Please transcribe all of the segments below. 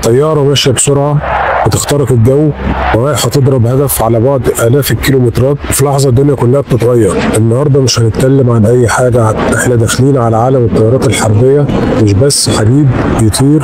طيارة ماشية بسرعة بتخترق الجو ورايحة تضرب هدف على بعد آلاف الكيلومترات، وفي لحظة الدنيا كلها بتتغير. النهاردة مش هنتكلم عن أي حاجة، احنا داخلين على عالم الطائرات الحربية. مش بس حديد يطير،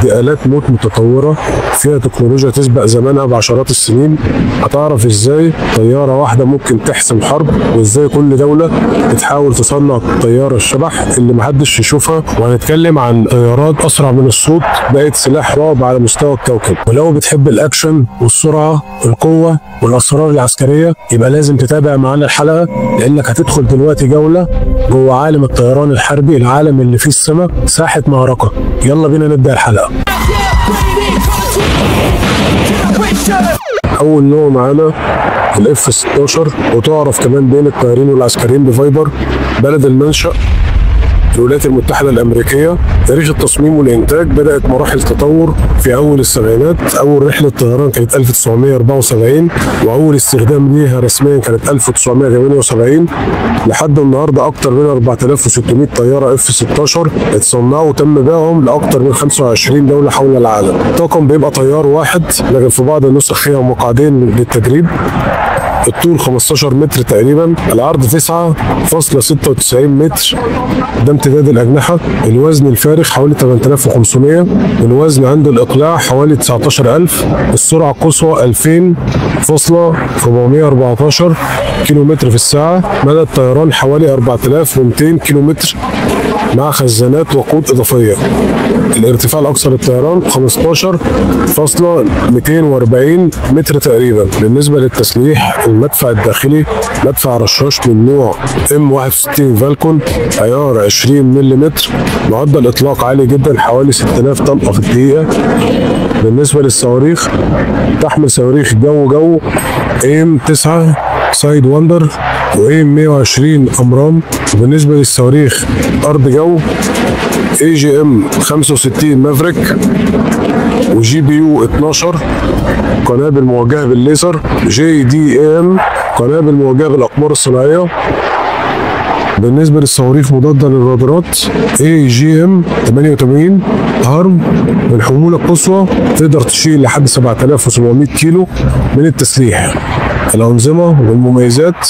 دي آلات موت متطورة فيها تكنولوجيا تسبق زمانها بعشرات السنين. هتعرف ازاي طيارة واحدة ممكن تحسم حرب، وازاي كل دولة بتحاول تصنع الطيارة الشبح اللي محدش يشوفها. وهنتكلم عن طيارات أسرع من الصوت بقت سلاح رعب على مستوى الكوكب. ولو بتحب الأكشن والسرعة والقوة والأسرار العسكرية يبقى لازم تتابع معانا الحلقة، لأنك هتدخل دلوقتي جولة جوه عالم الطيران الحربي، العالم اللي فيه السماء ساحة معركة. يلا بينا نبدأ الحلقة. أول نوع معانا الاف 16، وتعرف كمان بين الطيارين والعسكريين بفايبر. بلد المنشأ الولايات المتحدة الأمريكية. تاريخ التصميم والإنتاج بدأت مراحل تطور في أول السبعينات. أول رحلة طيران كانت 1974، وأول استخدام ليها رسميا كانت 1978. لحد النهاردة أكثر من 4600 طيارة اف 16 اتصنعوا وتم بيعهم لأكثر من 25 دولة حول العالم. الطاقم بيبقى طيار واحد، لكن في بعض النسخ فيها مقعدين للتدريب. الطول 15 متر تقريبا، العرض 9.96 متر، ده امتداد الأجنحة. الوزن الفارغ حوالي 8500، الوزن عند الإقلاع حوالي 19000. السرعة القصوى 2000.414 كيلومتر في الساعة. مدى الطيران حوالي 4200 كيلومتر مع خزانات وقود إضافية. الارتفاع الأقصى للطيران 15.240 متر تقريبا. بالنسبة للتسليح، المدفع الداخلي مدفع رشاش من نوع M61 فالكون عيار 20 ملم، معدل إطلاق عالي جدا حوالي 6000 طلقة في الدقيقة. بالنسبة للصواريخ، تحمل صواريخ جو AM9 سايد وندر وAM120 أمرام. وبالنسبة للصواريخ أرض جو AGM 65 مافريك وGPU 12 قنابل موجهة بالليزر، JDAM قنابل موجهة بالأقمار الصناعية. بالنسبة للصواريخ مضادة للرادارات AGM 88 هارم. الحمولة القصوى تقدر تشيل لحد 7700 كيلو من التسليح. الأنظمة والمميزات،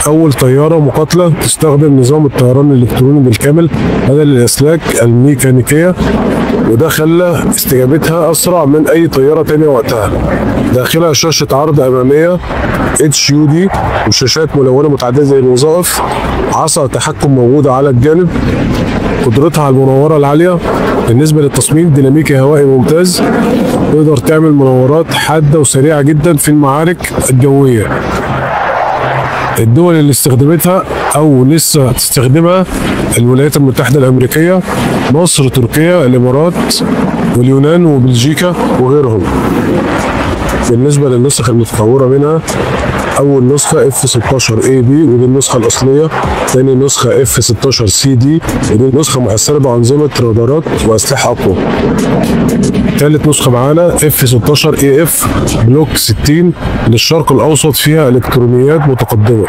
أول طيارة مقاتلة تستخدم نظام الطيران الإلكتروني بالكامل بدل الأسلاك الميكانيكية، وده خلى استجابتها أسرع من أي طيارة تانية وقتها. داخلها شاشة عرض أمامية HUD وشاشات ملونة متعددة زي الوظائف، عصا تحكم موجودة على الجانب، قدرتها على المناورة العالية. بالنسبة للتصميم، ديناميكي هوائي ممتاز، تقدر تعمل مناورات حادة وسريعة جدا في المعارك الجوية. الدول اللي استخدمتها او لسه هتستخدمها الولايات المتحدة الامريكية، مصر، تركيا، الامارات واليونان وبلجيكا وغيرهم. بالنسبة للنسخ المتطورة منها، أول نسخة F16AB ودي النسخة الأصلية، ثاني نسخة F16CD ودي نسخة محسنة بأنظمة رادارات وأسلحة أقوى. ثالث نسخة معانا F16AF بلوك 60 للشرق الأوسط، فيها إلكترونيات متقدمة.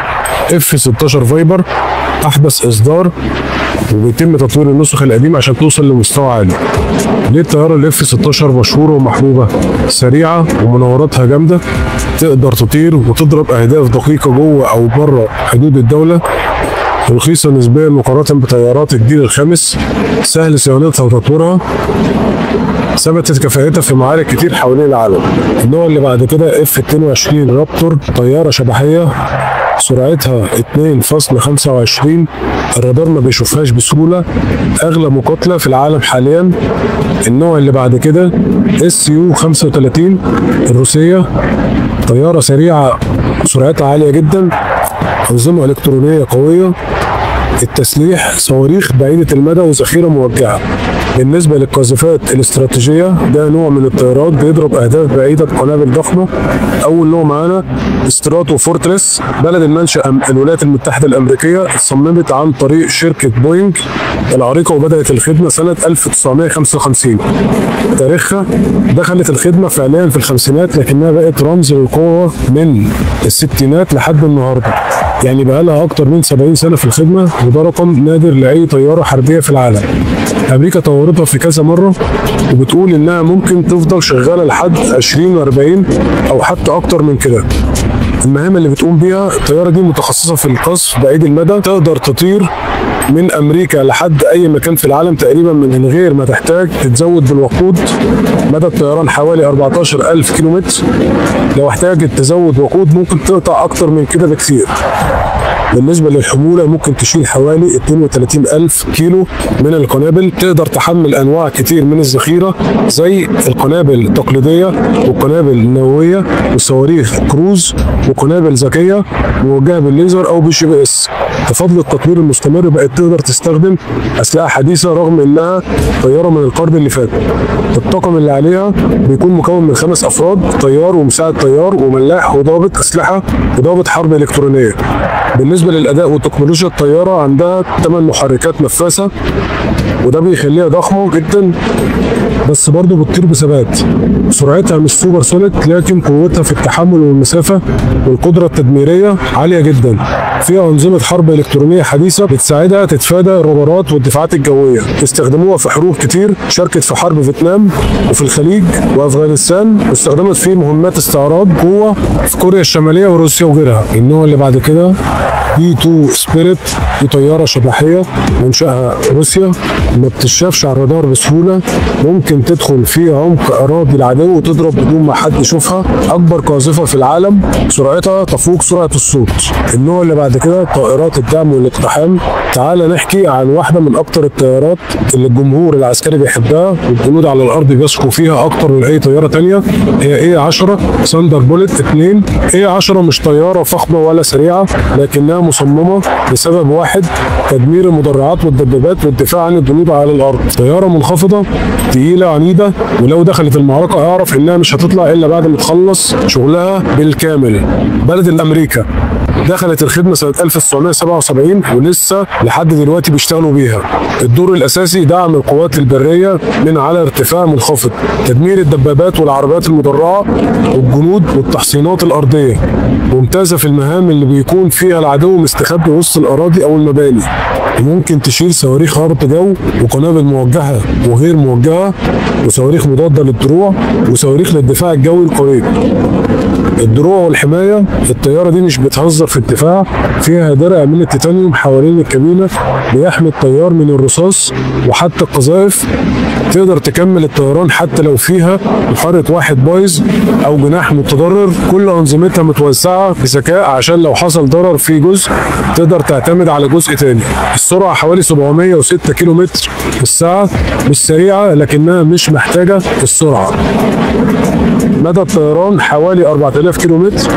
F16 فايبر أحدث إصدار، وبيتم تطوير النسخ القديمة عشان توصل لمستوى عالي. ليه الطيارة ال F16 مشهورة ومحبوبة؟ سريعة ومناوراتها جامدة، تقدر تطير وتضرب أهداف دقيقة جوه أو بره حدود الدولة، رخيصة نسبيا مقارنة بطيارات الجيل الخامس، سهل صيانتها وتطويرها، ثبتت كفاءتها في معارك كتير حوالين العالم. النوع اللي بعد كده F22 رابتور، طيارة شبحية سرعتها 2.25، الرادار ما بيشوفهاش بسهولة، أغلى مقاتلة في العالم حاليا. النوع اللي بعد كده SU-35 الروسية، طيارة سريعة سرعتها عالية جدا، أنظمة إلكترونية قوية، التسليح صواريخ بعيدة المدى وذخيرة موجهة. بالنسبة للقاذفات الإستراتيجية، ده نوع من الطيارات بيضرب أهداف بعيدة بقنابل ضخمة. أول نوع معانا استراتو فورتريس، بلد المنشأ الولايات المتحدة الأمريكية، اتصممت عن طريق شركة بوينج العريقة وبدأت الخدمة سنة 1955. تاريخها دخلت الخدمة فعليا في الخمسينات، لكنها بقت رمز للقوة من الستينات لحد النهارده، يعني بقى لها أكتر من 70 سنة في الخدمة، وده رقم نادر لأي طيارة حربية في العالم. امريكا طورتها في كذا مره، وبتقول انها ممكن تفضل شغاله لحد 2040 او حتى اكتر من كده. المهام اللي بتقوم بيها الطياره دي متخصصه في القصف بعيد المدى، تقدر تطير من امريكا لحد اي مكان في العالم تقريبا من غير ما تحتاج تتزود بالوقود. مدى الطيران حوالي 14,000 كيلومتر، لو احتاجت تزود وقود ممكن تقطع اكتر من كده بكثير. بالنسبه للحموله ممكن تشيل حوالي 32,000 كيلو من القنابل، تقدر تحمل انواع كتير من الذخيره زي القنابل التقليديه والقنابل النوويه وصواريخ كروز وقنابل ذكيه موجهه بالليزر او بالGPS. بفضل التطوير المستمر بقت تقدر تستخدم اسلحه حديثه رغم انها طياره من القرن اللي فات. الطاقم اللي عليها بيكون مكون من 5 افراد، طيار ومساعد طيار وملاح وضابط اسلحه وضابط حرب الكترونيه. بالنسبه للاداء وتكنولوجيا الطياره عندها 8 محركات نفاثه، وده بيخليها ضخمه جدا بس برضه بتطير بثبات. سرعتها مش سوبر سونيك، لكن قوتها في التحمل والمسافه والقدره التدميريه عاليه جدا. فيها انظمه حرب الكترونيه حديثه بتساعدها تتفادى الرادارات والدفاعات الجويه. استخدموها في حروب كتير، شاركت في حرب فيتنام وفي الخليج وافغانستان، واستخدمت في مهمات استعراض قوه في كوريا الشماليه وروسيا وغيرها. النوع اللي بعد كده B2 سبيريت، دي طياره شبحيه منشأها روسيا، ما بتشافش على الرادار بسهوله، ممكن تدخل في عمق اراضي العدو وتضرب بدون ما حد يشوفها. اكبر قاذفه في العالم، سرعتها تفوق سرعه الصوت. النوع اللي بعد كده طائرات الدعم والاقتحام. تعال نحكي عن واحده من اكتر الطيارات اللي الجمهور العسكري بيحبها والجنود على الارض بيثقوا فيها اكتر من اي طياره ثانيه، هي A10 ثاندر بوليت 2. A10 مش طياره فخمه ولا سريعه، لكنها مصممه لسبب واحد: تدمير المدرعات والدبابات والدفاع عن الجنود على الارض. طياره منخفضه تقيله عنيده، ولو دخلت المعركه اعرف انها مش هتطلع الا بعد ما تخلص شغلها بالكامل. بلد الامريكا دخلت الخدمه سنه 1977 ولسه لحد دلوقتي بيشتغلوا بيها. الدور الاساسي دعم القوات البريه من على ارتفاع منخفض، تدمير الدبابات والعربيات المدرعه والجنود والتحصينات الارضيه. ممتازه في المهام اللي بيكون فيها العدو مستخبي وسط الاراضي او المباني. ممكن تشيل صواريخ ارض جو وقنابل موجهه وغير موجهه وصواريخ مضاده للدروع وصواريخ للدفاع الجوي القريب. الدروع والحمايه، الطياره دي مش بتهزر في الدفاع، فيها درع من التيتانيوم حوالين الكابينه بيحمي الطيار من الرصاص وحتى القذائف. تقدر تكمل الطيران حتى لو فيها محرك واحد بايظ او جناح متضرر. كل انظمتها متوزعه بذكاء عشان لو حصل ضرر في جزء تقدر تعتمد على جزء تاني. السرعه حوالي 706 كيلو متر في الساعه، مش سريعه لكنها مش محتاجه السرعه. مدى الطيران حوالي 4000 كيلو متر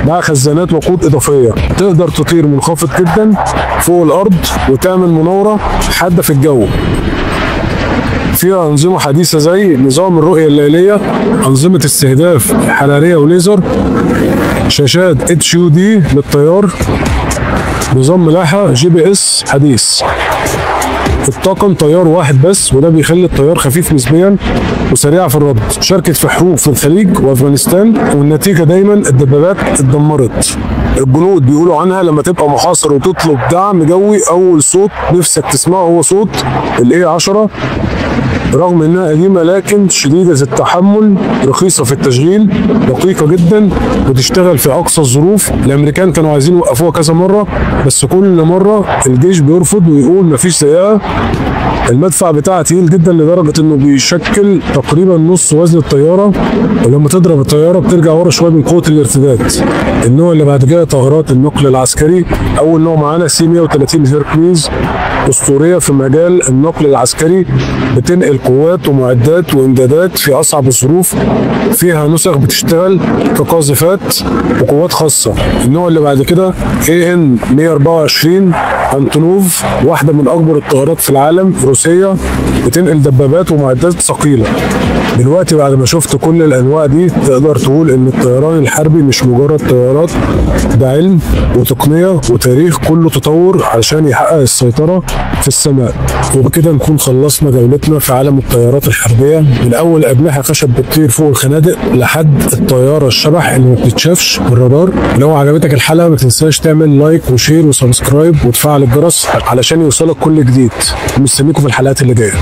مع خزانات وقود اضافيه. تقدر تطير منخفض جدا فوق الارض وتعمل مناوره حاده في الجو. فيها أنظمة حديثة زي نظام الرؤية الليلية، أنظمة استهداف حرارية وليزر، شاشات HUD للطيار، نظام ملاحة GPS حديث. الطاقم طيار واحد بس، وده بيخلي الطيار خفيف نسبيا وسريع في الرد. شاركت في حروب في الخليج وافغانستان، والنتيجه دايما الدبابات اتدمرت. الجنود بيقولوا عنها لما تبقى محاصر وتطلب دعم جوي اول صوت نفسك تسمعه هو صوت A10. رغم انها قديمه لكن شديده التحمل، رخيصه في التشغيل، دقيقه جدا، وتشتغل في اقصى الظروف. الامريكان كانوا عايزين يوقفوها كذا مره بس كل مره الجيش بيرفض ويقول مفيش زيها. المدفع بتاعها تقيل جدا لدرجه انه بيشكل تقريبا نص وزن الطياره، ولما تضرب الطياره بترجع ورا شويه من قوه الارتداد. النوع اللي بعد كده طائرات النقل العسكري. اول نوع معانا C130 هيركليز، اسطوريه في مجال النقل العسكري، بتنقل قوات ومعدات وامدادات في اصعب الظروف. فيها نسخ بتشتغل كقاذفات وقوات خاصه. النوع اللي بعد كده AN-124 أنتونوف، واحده من اكبر الطائرات في العالم، روسيه، بتنقل دبابات ومعدات ثقيله. دلوقتي بعد ما شفت كل الانواع دي تقدر تقول ان الطيران الحربي مش مجرد طيارات، ده علم وتقنيه وتاريخ كله تطور علشان يحقق السيطره في السماء. وبكده نكون خلصنا جولتنا في عالم الطيارات الحربيه، من اول اجنحه خشب بتطير فوق الخنادق لحد الطياره الشبح اللي ما بتتشافش بالرادار. لو عجبتك الحلقه ما تنساش تعمل لايك وشير وسبسكرايب وتفعل وتفعل الجرس علشان يوصلك كل جديد. مستنيكم في الحلقات اللي جايه.